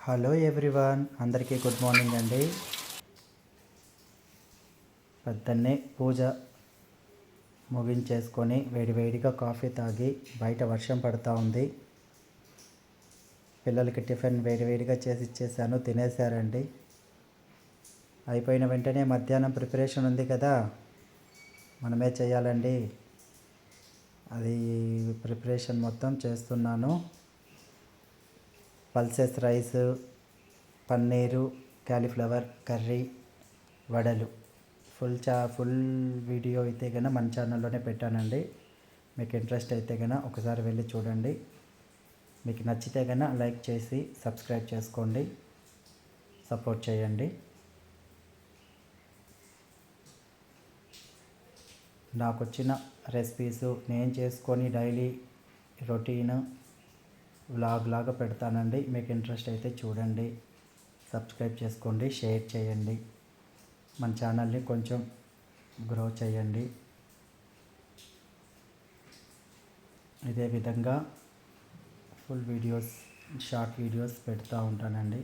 Hello everyone, అందరికీ good morning అండి. పొద్దున్నే పూజ ముగించేసుకొని వేడివేడిగా కాఫీ తాగి బయట వర్షం పడుతూ ఉంది. పిల్లలకి టిఫిన్ వేడివేడిగా చేసి ఇచ్చేసాను, తినేసారండి. అయిపోయిన వెంటనే మధ్యాహ్నం ప్రిపరేషన్ ఉంది కదా, మనమే చేయాలండి. అది ప్రిపరేషన్ మొత్తం చేస్తున్నాను. Pulses rice, paneer, cauliflower curry, వడలు. ఫుల్ వీడియో అయితే కనుక మన ఛానల్లోనే పెట్టానండి. మీకు ఇంట్రెస్ట్ అయితే కనుక ఒకసారి వెళ్ళి చూడండి. మీకు నచ్చితే కనుక లైక్ చేసి సబ్స్క్రైబ్ చేసుకోండి, సపోర్ట్ చేయండి. నాకు వచ్చిన రెసిపీస్ నేను చేసుకొని డైలీ రొటీన్ వ్లాగ్ లాగా పెడతానండి. మీకు ఇంట్రెస్ట్ అయితే చూడండి, సబ్స్క్రైబ్ చేసుకోండి, షేర్ చేయండి. మన ఛానల్ని కొంచెం గ్రో చేయండి. ఇదే విధంగా ఫుల్ వీడియోస్, షార్ట్ వీడియోస్ పెడుతూ ఉంటానండి.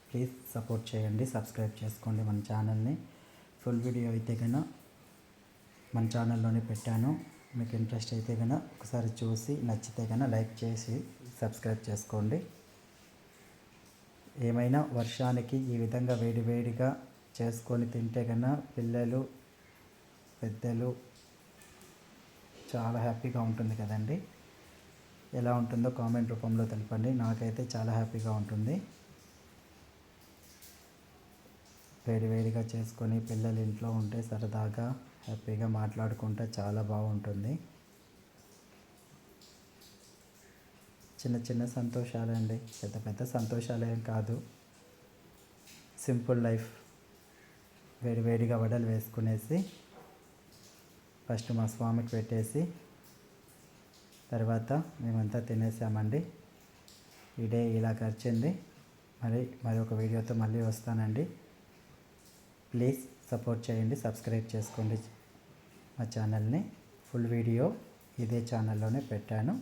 ప్లీజ్ సపోర్ట్ చేయండి, సబ్స్క్రైబ్ చేసుకోండి మన ఛానల్ని. ఫుల్ వీడియో అయితే కనుక మన ఛానల్లోనే పెట్టాను. మీకు ఇంట్రెస్ట్ అయితే కనుక ఒకసారి చూసి నచ్చితే కనుక లైక్ చేసి సబ్స్క్రైబ్ చేసుకోండి. ఏమైనా వర్షానికి ఈ విధంగా వేడివేడిగా చేసుకొని తింటే కన్నా పిల్లలు, పెద్దలు చాలా హ్యాపీగా ఉంటుంది కదండి. ఎలా ఉంటుందో కామెంట్ రూపంలో తెలపండి. నాకైతే చాలా హ్యాపీగా ఉంటుంది. వేడివేడిగా చేసుకొని పిల్లలు ఇంట్లో ఉంటే సరదాగా హ్యాపీగా మాట్లాడుకుంటే చాలా బాగుంటుంది. చిన్న చిన్న సంతోషాలే అండి, పెద్ద పెద్ద సంతోషాలేం కాదు. Simple life. వేడివేడిగా వడలు వేసుకునేసి ఫస్ట్ మా స్వామికి పెట్టేసి తర్వాత మేమంతా తినేసామండి. ఈ డే ఇలా గడిచింది. మరి ఒక వీడియోతో మళ్ళీ వస్తానండి. ప్లీజ్ సపోర్ట్ చేయండి, సబ్స్క్రైబ్ చేసుకోండి మా ఛానల్ని. ఫుల్ వీడియో ఇదే ఛానల్లోనే పెట్టాను.